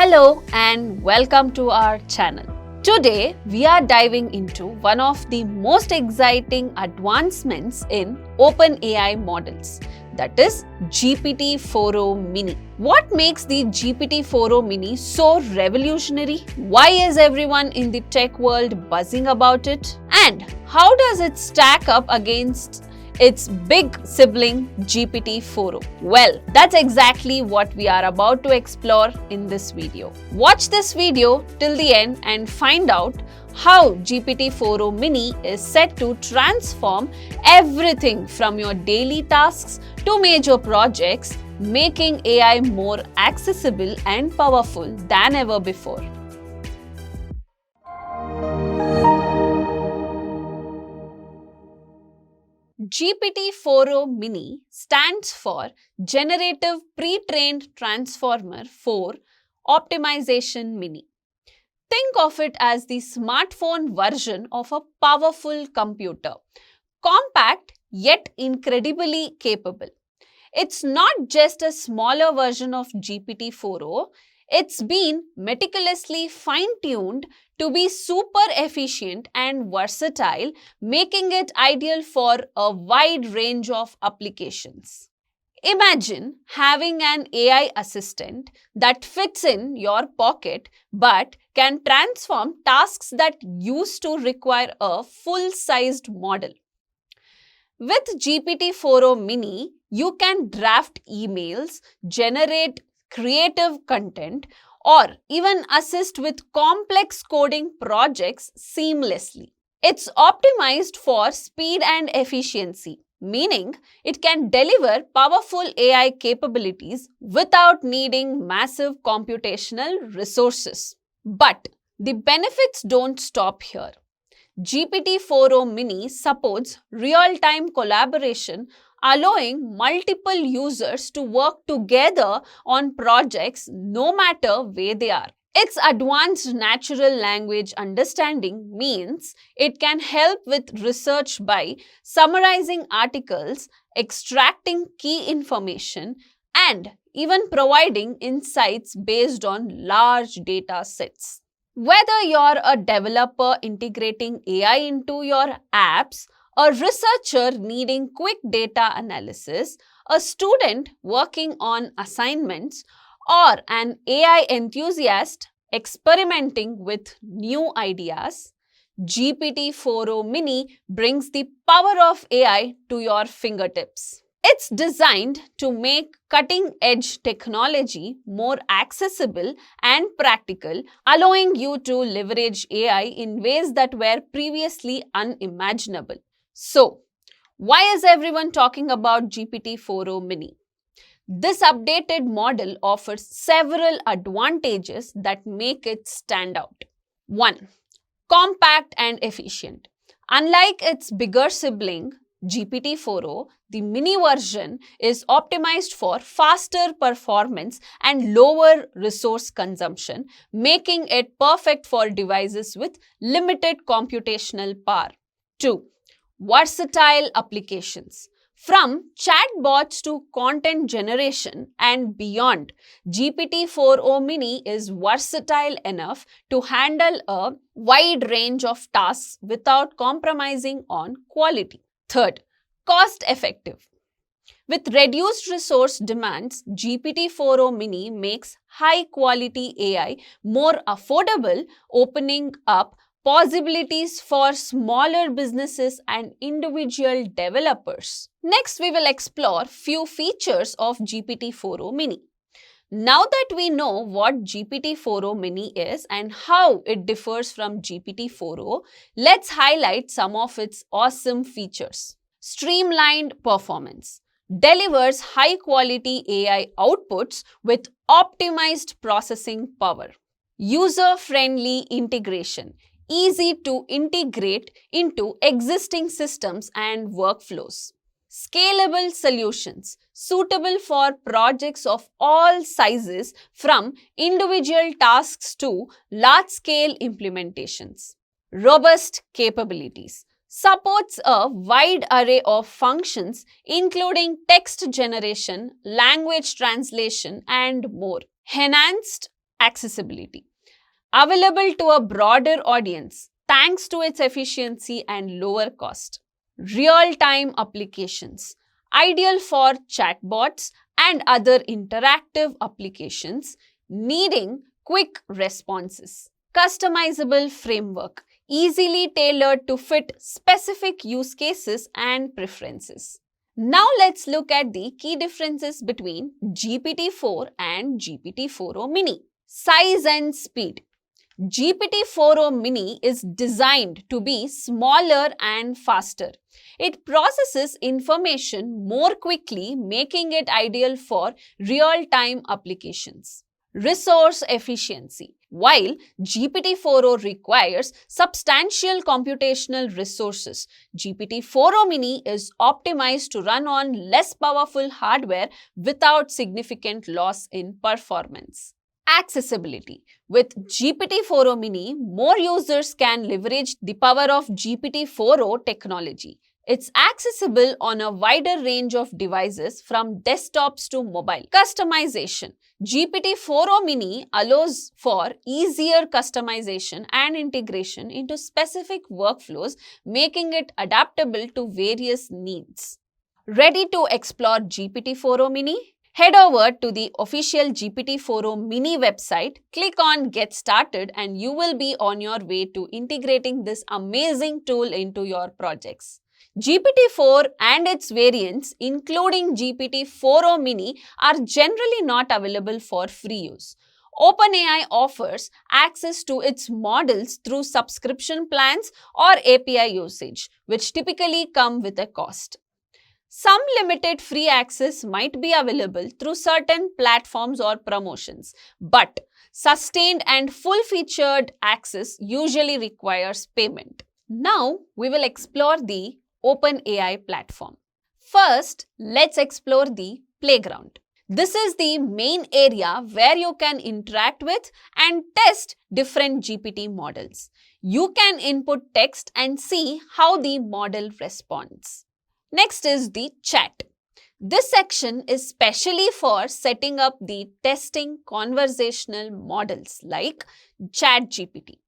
Hello and welcome to our channel. Today we are diving into one of the most exciting advancements in OpenAI models, that is GPT-4o Mini. What makes the GPT-4o Mini so revolutionary? Why is everyone in the tech world buzzing about it? And how does it stack up against its big sibling GPT-4o? Well, that's exactly what we are about to explore in this video. Watch this video till the end and find out how GPT-4o Mini is set to transform everything from your daily tasks to major projects, making AI more accessible and powerful than ever before. GPT-4o Mini stands for Generative Pre-trained Transformer for Optimization Mini. Think of it as the smartphone version of a powerful computer, compact yet incredibly capable. It's not just a smaller version of GPT-4o, it's been meticulously fine-tuned to be super efficient and versatile, making it ideal for a wide range of applications. Imagine having an AI assistant that fits in your pocket but can transform tasks that used to require a full-sized model. With GPT-4o Mini, you can draft emails, generate creative content, or even assist with complex coding projects seamlessly. It's optimized for speed and efficiency, meaning it can deliver powerful AI capabilities without needing massive computational resources. But the benefits don't stop here. GPT-4o Mini supports real-time collaboration, allowing multiple users to work together on projects no matter where they are. Its advanced natural language understanding means it can help with research by summarizing articles, extracting key information, and even providing insights based on large data sets. Whether you're a developer integrating AI into your apps, a researcher needing quick data analysis, a student working on assignments, or an AI enthusiast experimenting with new ideas, GPT-4o Mini brings the power of AI to your fingertips. It's designed to make cutting-edge technology more accessible and practical, allowing you to leverage AI in ways that were previously unimaginable. So, why is everyone talking about GPT-4o Mini? This updated model offers several advantages that make it stand out. 1. Compact and efficient. Unlike its bigger sibling, GPT-4o, the Mini version is optimized for faster performance and lower resource consumption, making it perfect for devices with limited computational power. 2. Versatile applications. From chatbots to content generation and beyond, GPT-4o Mini is versatile enough to handle a wide range of tasks without compromising on quality. 3rd, cost-effective. With reduced resource demands, GPT-4o Mini makes high-quality AI more affordable, opening up possibilities for smaller businesses and individual developers. Next, we will explore few features of GPT-4o Mini. Now that we know what GPT-4o Mini is and how it differs from GPT-4o, let's highlight some of its awesome features. Streamlined performance. Delivers high-quality AI outputs with optimized processing power. User-friendly integration. Easy to integrate into existing systems and workflows. Scalable solutions, suitable for projects of all sizes from individual tasks to large-scale implementations. Robust capabilities, supports a wide array of functions including text generation, language translation, and more. Enhanced Accessibility. Available to a broader audience thanks to its efficiency and lower cost. Real-time applications. Ideal for chatbots and other interactive applications needing quick responses. Customizable framework. Easily tailored to fit specific use cases and preferences. Now let's look at the key differences between GPT-4 and GPT-4o Mini. Size and speed. GPT-4o Mini is designed to be smaller and faster. It processes information more quickly, making it ideal for real-time applications. Resource efficiency. While GPT-4o requires substantial computational resources, GPT-4o Mini is optimized to run on less powerful hardware without significant loss in performance. Accessibility. With GPT-4o Mini, more users can leverage the power of GPT-4o technology. It's accessible on a wider range of devices from desktops to mobile. Customization. GPT-4o Mini allows for easier customization and integration into specific workflows, making it adaptable to various needs. Ready to explore GPT-4o Mini? Head over to the official GPT-4o Mini website, click on Get Started, and you will be on your way to integrating this amazing tool into your projects. GPT-4 and its variants, including GPT-4o Mini, are generally not available for free use. OpenAI offers access to its models through subscription plans or API usage, which typically come with a cost. Some limited free access might be available through certain platforms or promotions, but sustained and full-featured access usually requires payment. Now, we will explore the OpenAI platform. First, let's explore the playground. This is the main area where you can interact with and test different GPT models. You can input text and see how the model responds. Next is the chat. This section is specially for setting up the testing conversational models like ChatGPT.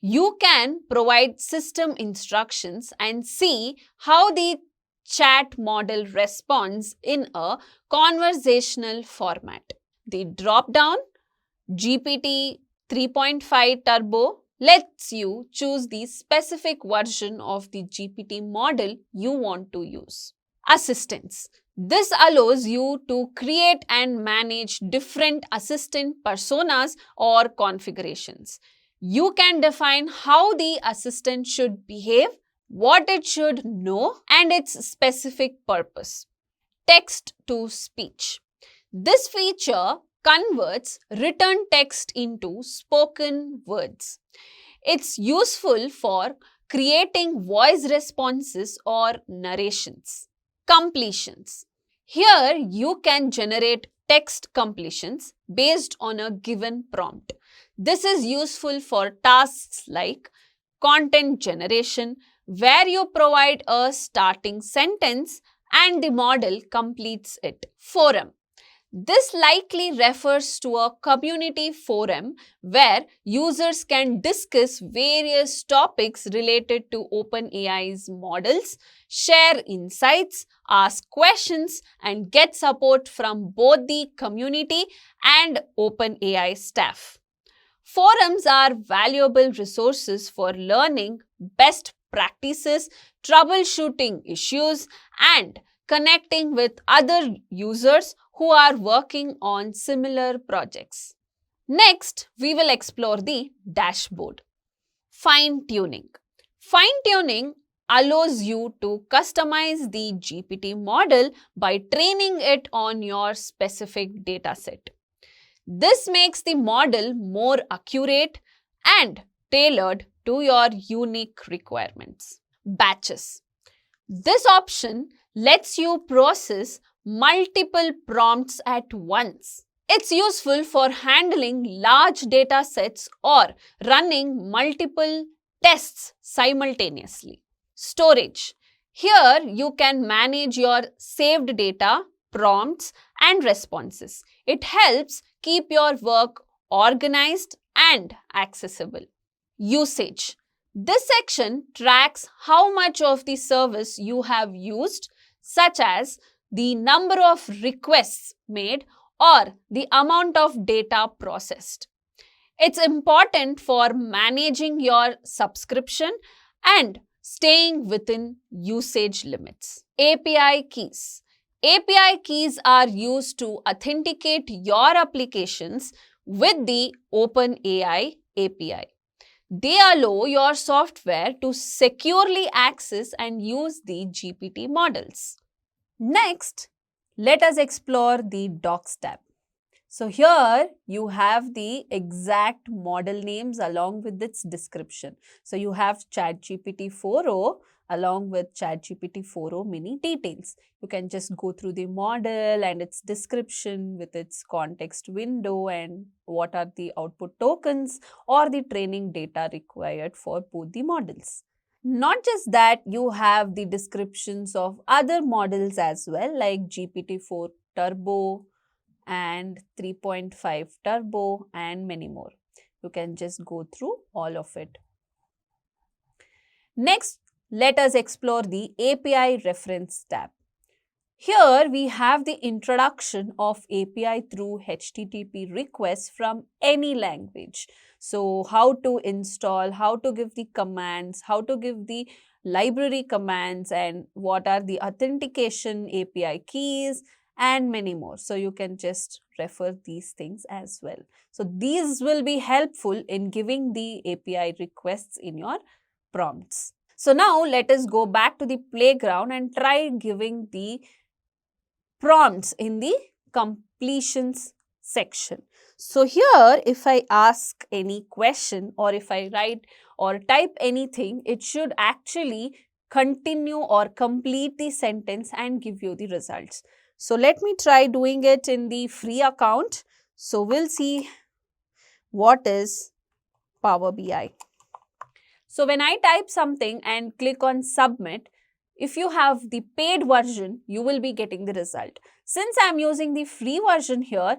You can provide system instructions and see how the chat model responds in a conversational format. The drop-down GPT 3.5 Turbo lets you choose the specific version of the GPT model you want to use. Assistants. This allows you to create and manage different assistant personas or configurations. You can define how the assistant should behave, what it should know, and its specific purpose. Text to speech. This feature converts written text into spoken words. It's useful for creating voice responses or narrations. Completions. Here you can generate text completions based on a given prompt. This is useful for tasks like content generation, where you provide a starting sentence and the model completes it. Forum. This likely refers to a community forum where users can discuss various topics related to OpenAI's models, share insights, ask questions, and get support from both the community and OpenAI staff. Forums are valuable resources for learning best practices, troubleshooting issues, and connecting with other users who are working on similar projects. Next, we will explore the dashboard. Fine-tuning. Fine-tuning allows you to customize the GPT model by training it on your specific dataset. This makes the model more accurate and tailored to your unique requirements. Batches. This option lets you process multiple prompts at once. It's useful for handling large data sets or running multiple tests simultaneously. Storage. Here you can manage your saved data, prompts, and responses. It helps keep your work organized and accessible. Usage. This section tracks how much of the service you have used, such as the number of requests made or the amount of data processed. It's important for managing your subscription and staying within usage limits. API keys. API keys are used to authenticate your applications with the OpenAI API. They allow your software to securely access and use the GPT models. Next, let us explore the Docs tab. So here you have the exact model names along with its description. So you have ChatGPT 4o along with ChatGPT 4o mini details. You can just go through the model and its description with its context window and what are the output tokens or the training data required for both the models. Not just that, you have the descriptions of other models as well, like GPT-4 Turbo and 3.5 Turbo and many more. You can just go through all of it. Next, let us explore the API Reference tab. Here we have the introduction of API through HTTP requests from any language. So how to install, how to give the commands, how to give the library commands, and what are the authentication API keys and many more. So you can just refer these things as well. So these will be helpful in giving the API requests in your prompts. So now let us go back to the playground and try giving the prompts in the completions section. So here, if I ask any question or if I write or type anything, it should actually continue or complete the sentence and give you the results. So let me try doing it in the free account. So we'll see what is Power BI. So when I type something and click on submit, if you have the paid version, you will be getting the result. Since I am using the free version here,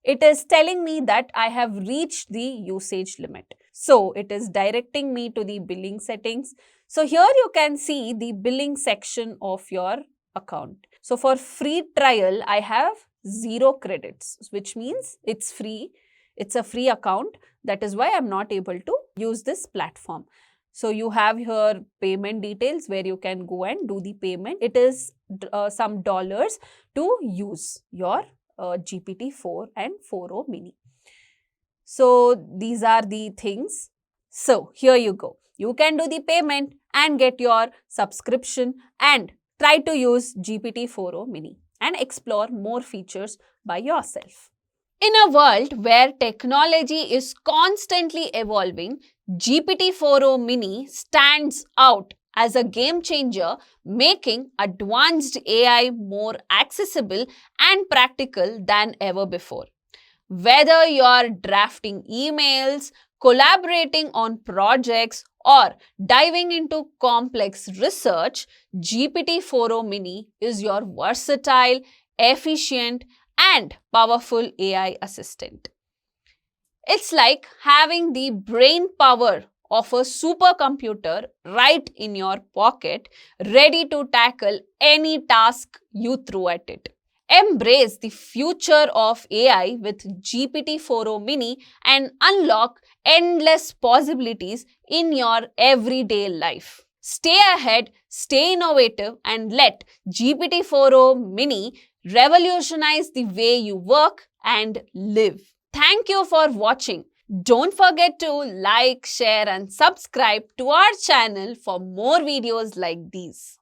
it is telling me that I have reached the usage limit. So it is directing me to the billing settings. So here you can see the billing section of your account. So for free trial, I have 0 credits, which means it's free. It's a free account. That is why I'm not able to use this platform. So you have here payment details where you can go and do the payment. It is some dollars to use your GPT-4 and 4o mini. So these are the things. So here you go. You can do the payment and get your subscription and try to use GPT-4o mini and explore more features by yourself. In a world where technology is constantly evolving, GPT-4o mini stands out as a game changer, making advanced AI more accessible and practical than ever before. Whether you're drafting emails, collaborating on projects, or diving into complex research, GPT-4o mini is your versatile, efficient, and powerful AI assistant. It's like having the brain power of a supercomputer right in your pocket, ready to tackle any task you throw at it. Embrace the future of AI with GPT-4o mini and unlock endless possibilities in your everyday life. Stay ahead, stay innovative, and let GPT-4o mini revolutionize the way you work and live. Thank you for watching. Don't forget to like, share, and subscribe to our channel for more videos like these.